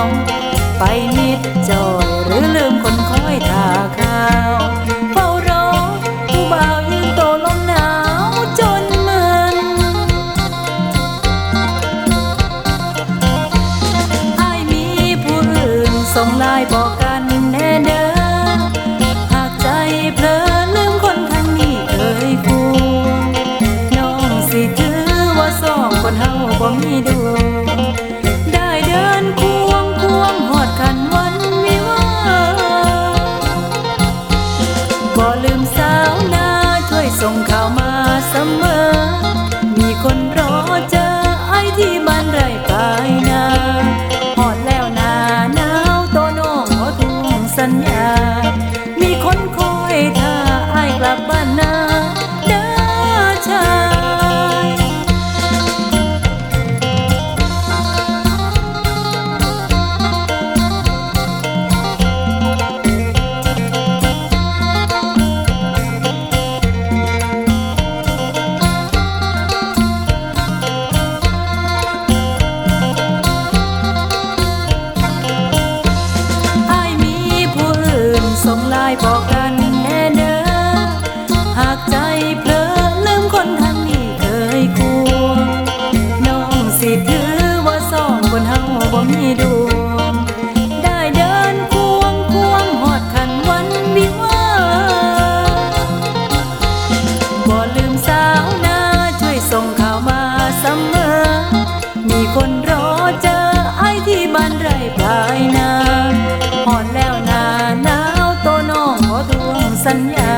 าวไปมิดจอยหรือลืมคนคอยท่าข่าวเฝ้ารอผู้บ่าวยืนโตลมหนาวจนมึนอ้ายมีผู้อื่นส่งไลน์บอกกันแน่เด้อหากใจเพลอลืมคนทางนี้เคยคู่น้องสิถือว่าสองคนเฮาบ่มีดวงได้เดินควงหอดขันวันวิวาบ่ลืมสาวนาช่วยส่งข่าวมาเสมอมีคนรอเจอไอ้ที่บ้านไร่ปลายนาหอดแล้วหน้าหนาวโตน้องขอทวงสัญญามีคนคอยท่าไอ้กลับบ้านนาเด้อชายส่งไลน์บอกกันแน่เด้อหากใจเพลอลืมคนทางนี้เคยควงน้องสิถือว่าสองคนเฮาบ่มีดวงได้เดินควงหอดขันวันวิวาบ่ลืมสาวนาช่วยส่งข่าวมาเสมอมีคนรอเจอไอ้ที่บ้านไร่ปลายนาหอดแล้วหน้าหนาวโตน้องขอทวงสัญญา